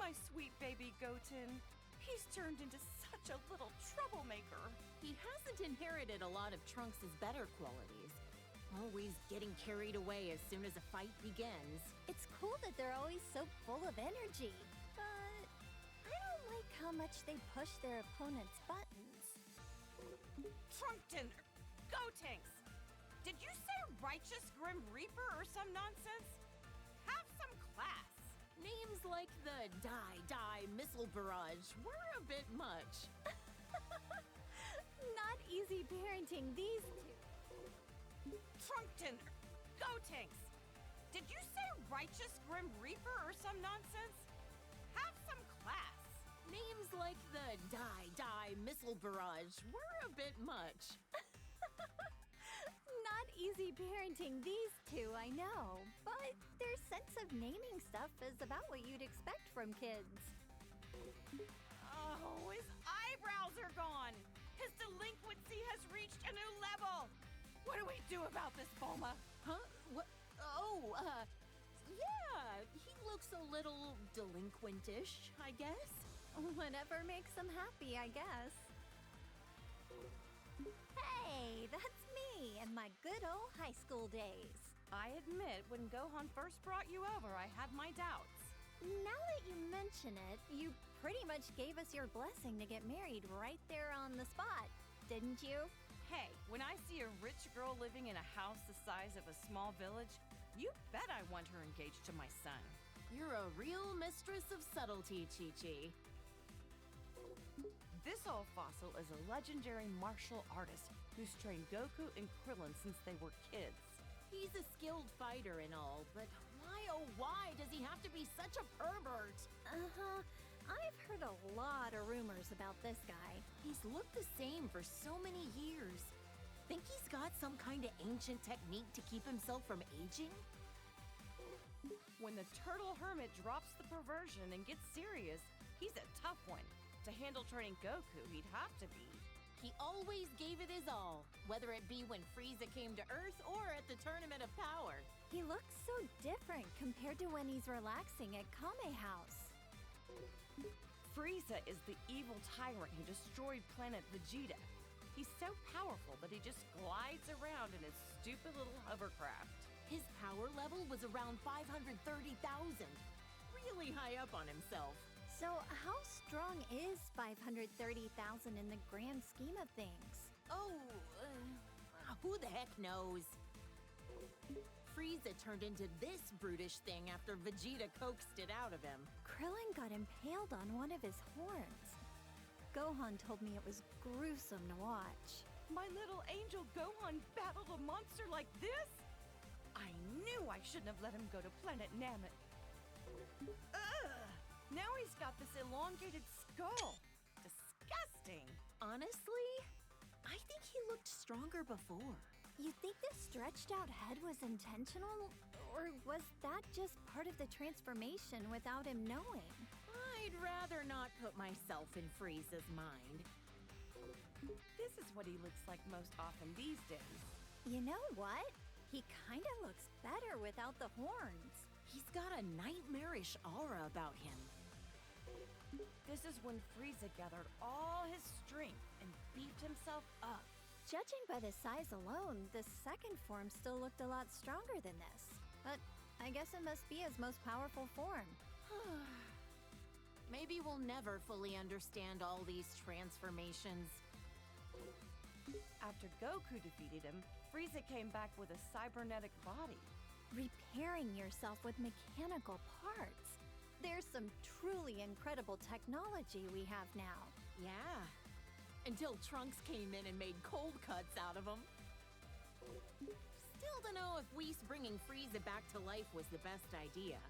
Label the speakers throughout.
Speaker 1: my sweet baby Goten. He's turned into such a little troublemaker.
Speaker 2: He hasn't inherited a lot of Trunks' better qualities. Always getting carried away as soon as a fight begins.
Speaker 3: It's cool that they're always so full of energy, but I don't like how much they push their opponent's buttons.
Speaker 1: Trunkton! Gotenks! Did you say Righteous Grim Reaper or some nonsense? Have some class!
Speaker 2: Names like the Die Missile Barrage were a bit much.
Speaker 3: Not easy parenting these two.
Speaker 1: Trunkton! Gotenks! Did you say Righteous Grim Reaper or some nonsense? Have some class!
Speaker 2: Names like the Die Missile Barrage were a bit much.
Speaker 3: Not easy parenting these two, I know, but their sense of naming stuff is about what you'd expect from kids.
Speaker 1: Oh, his eyebrows are gone! His delinquency has reached a new level! What do we do about this, Bulma?
Speaker 2: Huh? What? Oh, yeah, he looks a little delinquentish, I guess.
Speaker 3: Whatever makes them happy, I guess. Hey, that's me and my good old high school days.
Speaker 1: I admit, when Gohan first brought you over, I had my doubts.
Speaker 3: Now that you mention it, you pretty much gave us your blessing to get married right there on the spot, didn't you?
Speaker 1: Hey, when I see a rich girl living in a house the size of a small village, you bet I want her engaged to my son.
Speaker 2: You're a real mistress of subtlety, Chi-Chi.
Speaker 1: This old fossil is a legendary martial artist who's trained Goku and Krillin since they were kids.
Speaker 2: He's a skilled fighter and all, but why oh why does he have to be such a pervert?
Speaker 3: Uh-huh. I've heard a lot of rumors about this guy.
Speaker 2: He's looked the same for so many years. Think he's got some kind of ancient technique to keep himself from aging?
Speaker 1: When the turtle hermit drops the perversion and gets serious, he's a tough one. To handle training Goku, he'd have to be.
Speaker 2: He always gave it his all, whether it be when Frieza came to Earth or at the Tournament of Power.
Speaker 3: He looks so different compared to when he's relaxing at Kame House.
Speaker 1: Frieza is the evil tyrant who destroyed planet Vegeta. He's so powerful that he just glides around in his stupid little hovercraft.
Speaker 2: His power level was around 530,000. Really high up on himself.
Speaker 3: So how strong is 530,000 in the grand scheme of things?
Speaker 2: Oh, who the heck knows? Frieza turned into this brutish thing after Vegeta coaxed it out of him.
Speaker 3: Krillin got impaled on one of his horns. Gohan told me it was gruesome to watch.
Speaker 1: My little angel Gohan battled a monster like this? I knew I shouldn't have let him go to Planet Namek. Ugh! Now he's got this elongated skull. Disgusting.
Speaker 2: Honestly, I think he looked stronger before.
Speaker 3: You think the stretched out head was intentional? Or was that just part of the transformation without him knowing?
Speaker 2: I'd rather not put myself in Frieza's mind.
Speaker 1: This is what he looks like most often these days.
Speaker 3: You know what? He kinda looks better without the horns.
Speaker 2: He's got a nightmarish aura about him.
Speaker 1: This is when Frieza gathered all his strength and beefed himself up.
Speaker 3: Judging by the size alone, the second form still looked a lot stronger than this. But I guess it must be his most powerful form.
Speaker 2: Maybe we'll never fully understand all these transformations.
Speaker 1: After Goku defeated him, Frieza came back with a cybernetic body.
Speaker 3: Repairing yourself with mechanical parts. There's some truly incredible technology we have now.
Speaker 2: Yeah, until Trunks came in and made cold cuts out of him. Still don't know if Whis bringing Frieza back to life was the best idea.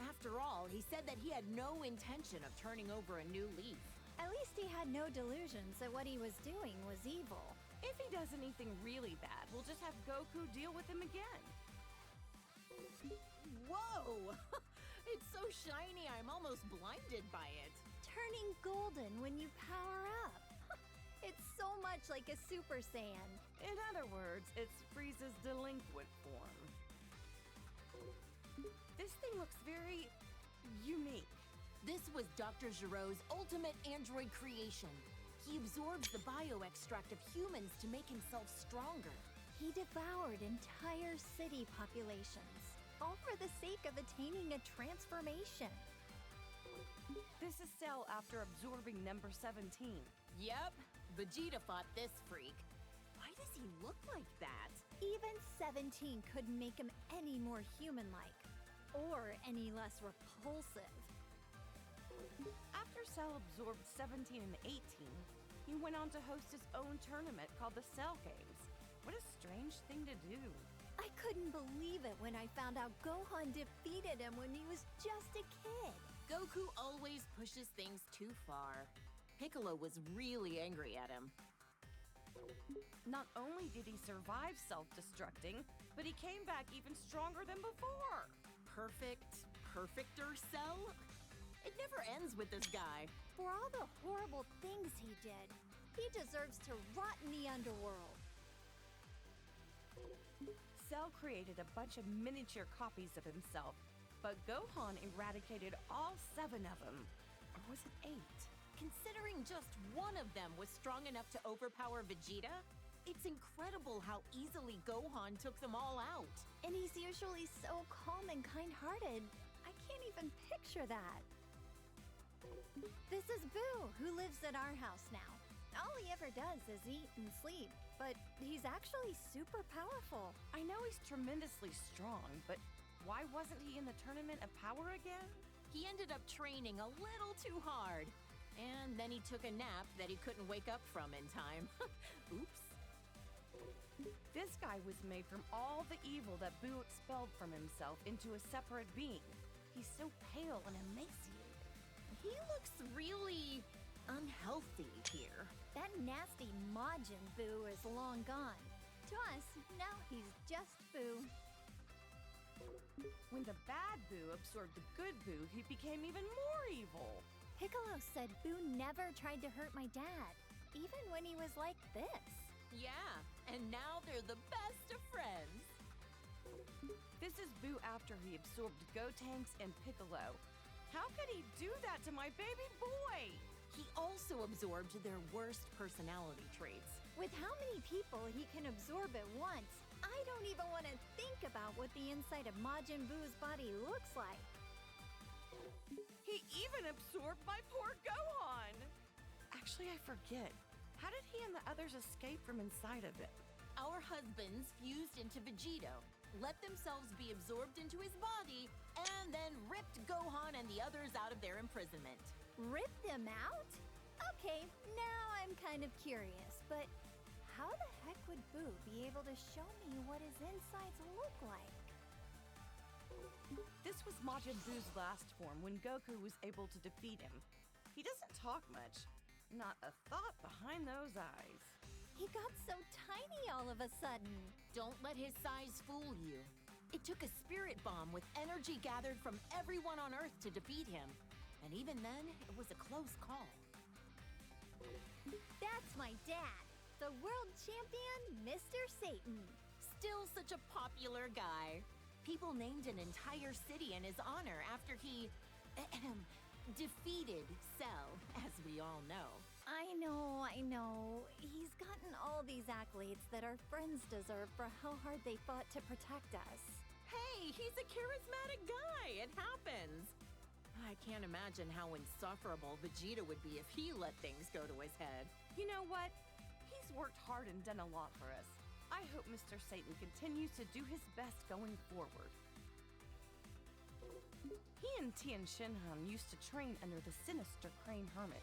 Speaker 2: After all, he said that he had no intention of turning over a new leaf.
Speaker 3: At least he had no delusions that what he was doing was evil.
Speaker 1: If he does anything really bad, we'll just have Goku deal with him again.
Speaker 2: Whoa! It's so shiny, I'm almost blinded by it.
Speaker 3: Turning golden when you power up. It's so much like a Super Saiyan.
Speaker 1: In other words, it's Frieza's delinquent form. This thing looks very unique.
Speaker 2: This was Dr. Giro's ultimate android creation. He absorbs the bioextract of humans to make himself stronger.
Speaker 3: He devoured entire city populations, all for the sake of attaining a transformation.
Speaker 1: This is Cell after absorbing number 17.
Speaker 2: Yep, Vegeta fought this freak. Why does he look like that?
Speaker 3: Even 17 couldn't make him any more human-like, or any less repulsive.
Speaker 1: After Cell absorbed 17 and 18, he went on to host his own tournament called the Cell Games. What a strange thing to do.
Speaker 3: I couldn't believe it when I found out Gohan defeated him when he was just a kid.
Speaker 2: Goku always pushes things too far. Piccolo was really angry at him.
Speaker 1: Not only did he survive self-destructing, but he came back even stronger than before.
Speaker 2: Perfecter Cell? It never ends with this guy.
Speaker 3: For all the horrible things he did, he deserves to rot in the underworld.
Speaker 1: Cell created a bunch of miniature copies of himself, but Gohan eradicated all 7 of them. Or was it 8?
Speaker 2: Considering just one of them was strong enough to overpower Vegeta, it's incredible how easily Gohan took them all out.
Speaker 3: And he's usually so calm and kind-hearted. I can't even picture that. This is Boo, who lives at our house now. All he ever does is eat and sleep, but he's actually super powerful.
Speaker 1: I know he's tremendously strong, but why wasn't he in the Tournament of Power again?
Speaker 2: He ended up training a little too hard. And then he took a nap that he couldn't wake up from in time. Oops.
Speaker 1: This guy was made from all the evil that Boo expelled from himself into a separate being. He's so pale and emaciated.
Speaker 2: He looks really unhealthy here.
Speaker 3: That nasty Majin Boo is long gone. To us, now he's just Boo.
Speaker 1: When the bad Boo absorbed the good Boo, he became even more evil.
Speaker 3: Piccolo said Boo never tried to hurt my dad, even when he was like this.
Speaker 2: Yeah, and now they're the best of friends.
Speaker 1: This is Boo after he absorbed Gotenks and Piccolo. How could he do that to my baby boy?
Speaker 2: He also absorbed their worst personality traits.
Speaker 3: With how many people he can absorb at once, I don't even want to think about what the inside of Majin Boo's body looks like.
Speaker 1: He even absorbed my poor Gohan! Actually, I forget. How did he and the others escape from inside of it?
Speaker 2: Our husbands fused into Vegito, let themselves be absorbed into his body, and then ripped Gohan and the others out of their imprisonment.
Speaker 3: Rip them out? Okay, now I'm kind of curious, but how the heck would Boo be able to show me what his insides look like?
Speaker 1: This was Majin Buu's last form when Goku was able to defeat him. He doesn't talk much. Not a thought behind those eyes.
Speaker 3: He got so tiny all of a sudden.
Speaker 2: Don't let his size fool you. It took a spirit bomb with energy gathered from everyone on Earth to defeat him. And even then, it was a close call.
Speaker 3: That's my dad, the world champion, Mr. Satan.
Speaker 2: Still such a popular guy. People named an entire city in his honor after he defeated Cell, as we all know.
Speaker 3: I know. He's gotten all these accolades that our friends deserve for how hard they fought to protect us.
Speaker 2: Hey, he's a charismatic guy. It happens. I can't imagine how insufferable Vegeta would be if he let things go to his head.
Speaker 1: You know what? He's worked hard and done a lot for us. I hope Mr. Satan continues to do his best going forward. He and Tien Shinhan used to train under the sinister Crane Hermit.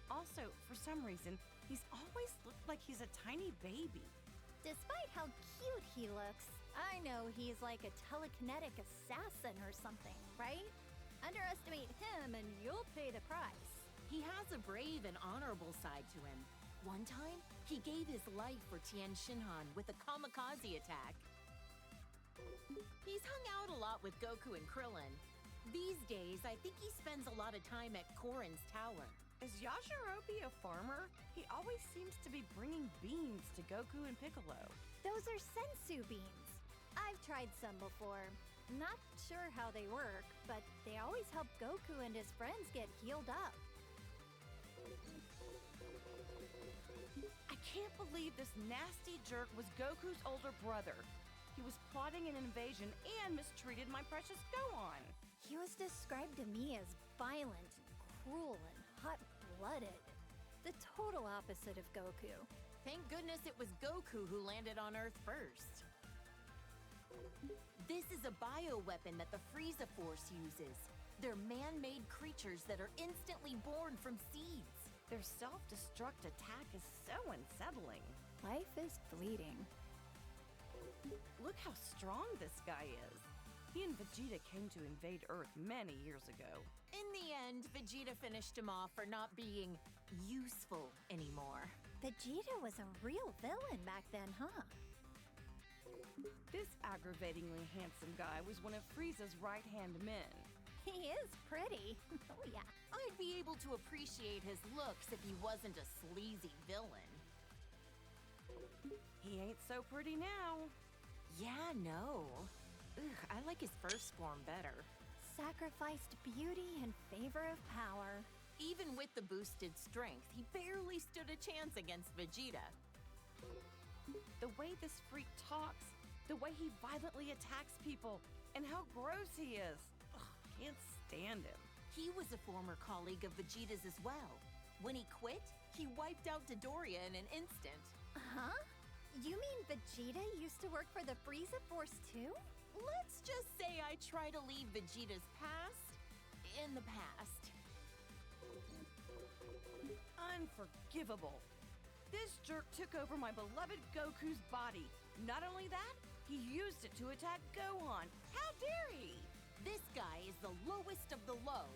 Speaker 1: Also, for some reason, he's always looked like he's a tiny baby.
Speaker 3: Despite how cute he looks, I know he's like a telekinetic assassin or something, right? Underestimate him and you'll pay the price.
Speaker 2: He has a brave and honorable side to him. One time, he gave his life for Tien Shinhan with a kamikaze attack. He's hung out a lot with Goku and Krillin. These days, I think he spends a lot of time at Korin's tower.
Speaker 1: Is Yajirobe a farmer? He always seems to be bringing beans to Goku and Piccolo.
Speaker 3: Those are sensu beans. I've tried some before. Not sure how they work, but they always help Goku and his friends get healed up.
Speaker 1: I can't believe this nasty jerk was Goku's older brother. He was plotting an invasion and mistreated my precious Gohan.
Speaker 3: He was described to me as violent, cruel, and hot-blooded. The total opposite of Goku.
Speaker 2: Thank goodness it was Goku who landed on Earth first. This is a bioweapon that the Frieza Force uses. They're man-made creatures that are instantly born from seeds.
Speaker 1: Their self-destruct attack is so unsettling.
Speaker 3: Life is fleeting.
Speaker 1: Look how strong this guy is. He and Vegeta came to invade Earth many years ago.
Speaker 2: In the end, Vegeta finished him off for not being useful anymore.
Speaker 3: Vegeta was a real villain back then, huh?
Speaker 1: This aggravatingly handsome guy was one of Frieza's right-hand men.
Speaker 3: He is pretty. Oh, yeah.
Speaker 2: I'd be able to appreciate his looks if he wasn't a sleazy villain.
Speaker 1: He ain't so pretty now.
Speaker 2: Yeah, no. Ugh, I like his first form better.
Speaker 3: Sacrificed beauty in favor of power.
Speaker 2: Even with the boosted strength, he barely stood a chance against Vegeta.
Speaker 1: The way this freak talks, the way he violently attacks people, and how gross he is. Ugh, can't stand him.
Speaker 2: He was a former colleague of Vegeta's as well. When he quit, he wiped out Dodoria in an instant.
Speaker 3: Huh? You mean Vegeta used to work for the Frieza Force too?
Speaker 2: Let's just say I try to leave Vegeta's past in the past.
Speaker 1: Unforgivable. This jerk took over my beloved Goku's body. Not only that, he used it to attack Gohan. How dare he?
Speaker 2: This guy is the lowest of the low.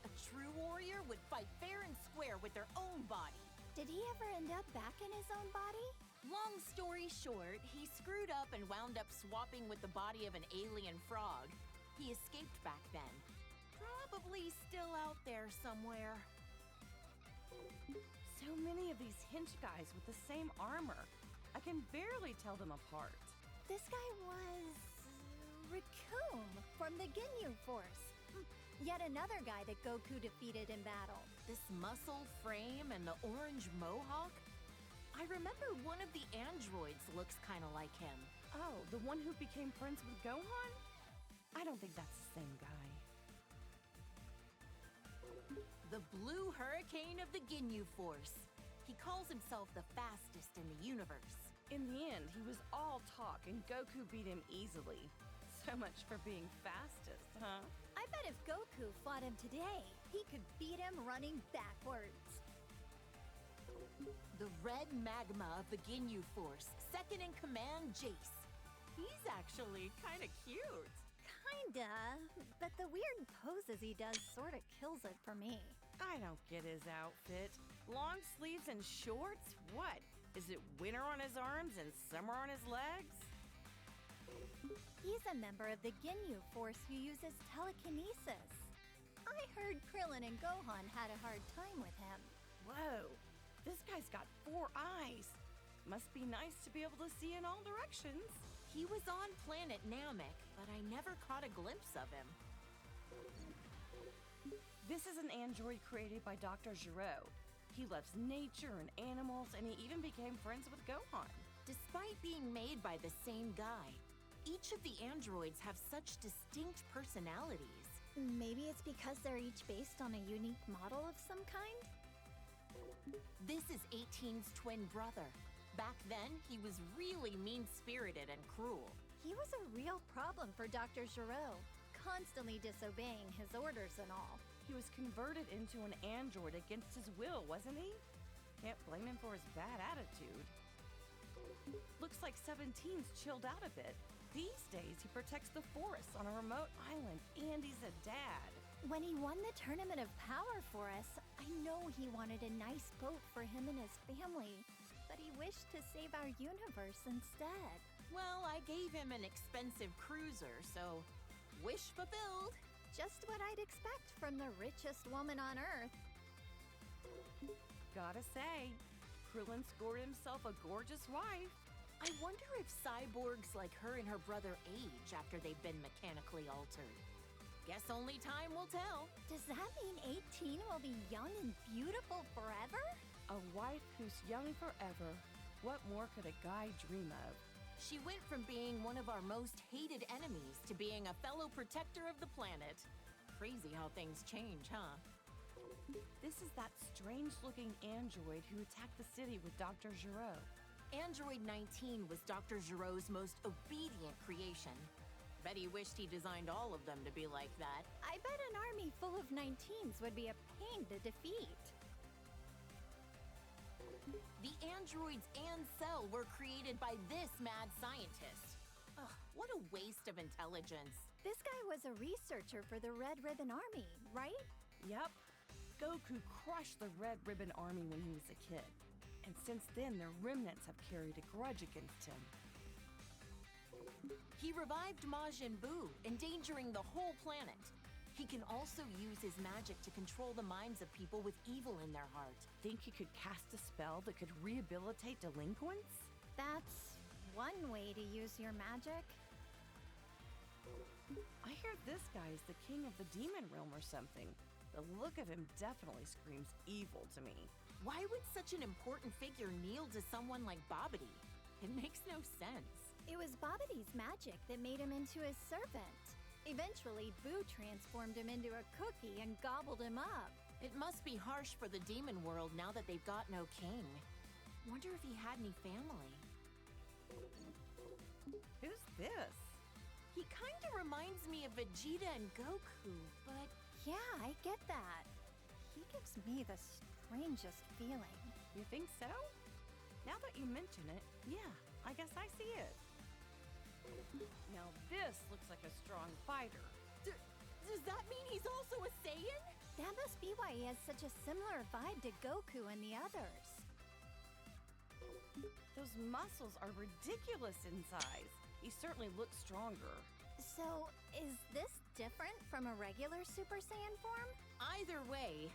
Speaker 2: A true warrior would fight fair and square with their own body.
Speaker 3: Did he ever end up back in his own body?
Speaker 2: Long story short, he screwed up and wound up swapping with the body of an alien frog. He escaped back then. Probably still out there somewhere.
Speaker 1: So many of these hinge guys with the same armor. I can barely tell them apart.
Speaker 3: This guy was... Raccoon from the Ginyu Force. Yet another guy that Goku defeated in battle.
Speaker 2: This muscled frame and the orange mohawk? I remember one of the androids looks kind of like him.
Speaker 1: Oh, the one who became friends with Gohan? I don't think that's the same guy.
Speaker 2: The Blue Hurricane of the Ginyu Force. He calls himself the fastest in the universe.
Speaker 1: In the end, he was all talk and Goku beat him easily. So much for being fastest, huh?
Speaker 3: I bet if Goku fought him today, he could beat him running backwards.
Speaker 2: The red magma of the Ginyu Force, second in command, Jace. He's actually kind of cute.
Speaker 3: Kinda, but the weird poses he does sorta kills it for me.
Speaker 1: I don't get his outfit. Long sleeves and shorts? What? Is it winter on his arms and summer on his legs?
Speaker 3: He's a member of the Ginyu Force who uses telekinesis. I heard Krillin and Gohan had a hard time with him.
Speaker 1: Whoa, this guy's got 4 eyes. Must be nice to be able to see in all directions.
Speaker 2: He was on planet Namek, but I never caught a glimpse of him.
Speaker 1: This is an android created by Dr. Gero. He loves nature and animals, and he even became friends with Gohan.
Speaker 2: Despite being made by the same guy, each of the androids have such distinct personalities.
Speaker 3: Maybe it's because they're each based on a unique model of some kind?
Speaker 2: This is 18's twin brother. Back then, he was really mean-spirited and cruel.
Speaker 3: He was a real problem for Dr. Gero, constantly disobeying his orders and all.
Speaker 1: He was converted into an android against his will, wasn't he? Can't blame him for his bad attitude. Looks like 17's chilled out a bit. These days, he protects the forests on a remote island, and he's a dad.
Speaker 3: When he won the Tournament of Power for us, I know he wanted a nice boat for him and his family, but he wished to save our universe instead.
Speaker 2: Well, I gave him an expensive cruiser, so wish fulfilled.
Speaker 3: Just what I'd expect from the richest woman on Earth.
Speaker 1: Gotta say, Krillin scored himself a gorgeous wife.
Speaker 2: I wonder if cyborgs like her and her brother age after they've been mechanically altered. Guess only time will tell.
Speaker 3: Does that mean 18 will be young and beautiful forever?
Speaker 1: A wife who's young forever. What more could a guy dream of?
Speaker 2: She went from being one of our most hated enemies to being a fellow protector of the planet. Crazy how things change, huh?
Speaker 1: This is that strange-looking android who attacked the city with Dr. Giraud.
Speaker 2: Android 19 was Dr. Giraud's most obedient creation. Bet he wished he designed all of them to be like that.
Speaker 3: I bet an army full of 19s would be a pain to defeat.
Speaker 2: The androids and Cell were created by this mad scientist. Ugh, what a waste of intelligence.
Speaker 3: This guy was a researcher for the Red Ribbon Army, right?
Speaker 1: Yep. Goku crushed the Red Ribbon Army when he was a kid. And since then, their remnants have carried a grudge against him.
Speaker 2: He revived Majin Buu, endangering the whole planet. He can also use his magic to control the minds of people with evil in their heart.
Speaker 1: Think he could cast a spell that could rehabilitate delinquents?
Speaker 3: That's one way to use your magic.
Speaker 1: I hear this guy is the king of the demon realm or something. The look of him definitely screams evil to me.
Speaker 2: Why would such an important figure kneel to someone like Babidi? It makes no sense.
Speaker 3: It was Babidi's magic that made him into his servant. Eventually, Boo transformed him into a cookie and gobbled him up.
Speaker 2: It must be harsh for the demon world now that they've got no king. Wonder if he had any family.
Speaker 1: Who's this?
Speaker 2: He kind of reminds me of Vegeta and Goku, but
Speaker 3: Yeah, I get that. He gives me the strangest feeling.
Speaker 1: You think so? Now that you mention it, yeah, I guess I see it. Now this looks like a strong fighter.
Speaker 2: does that mean he's also a Saiyan?
Speaker 3: That must be why he has such a similar vibe to Goku and the others.
Speaker 1: Those muscles are ridiculous in size. He certainly looks stronger.
Speaker 3: So, is this different from a regular Super Saiyan form?
Speaker 2: Either way,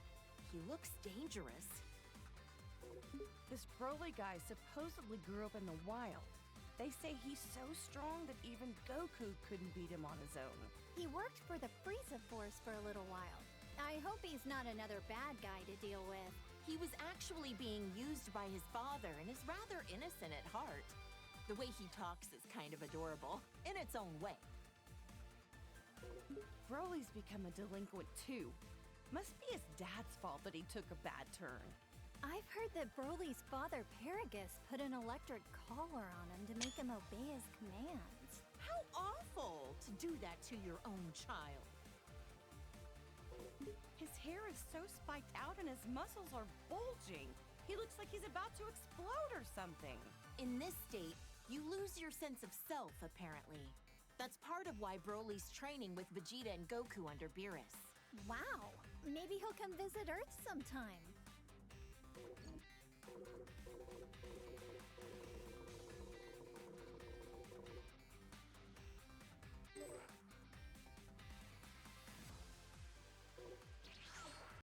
Speaker 2: he looks dangerous.
Speaker 1: This Broly guy supposedly grew up in the wild. They say he's so strong that even Goku couldn't beat him on his own.
Speaker 3: He worked for the Frieza Force for a little while. I hope he's not another bad guy to deal with.
Speaker 2: He was actually being used by his father and is rather innocent at heart. The way he talks is kind of adorable, in its own way.
Speaker 1: Broly's become a delinquent too. Must be his dad's fault that he took a bad turn.
Speaker 3: I've heard that Broly's father, Paragus, put an electric collar on him to make him obey his commands.
Speaker 2: How awful to do that to your own child.
Speaker 1: His hair is so spiked out and his muscles are bulging. He looks like he's about to explode or something.
Speaker 2: In this state, you lose your sense of self, apparently. That's part of why Broly's training with Vegeta and Goku under Beerus.
Speaker 3: Wow, maybe he'll come visit Earth sometime.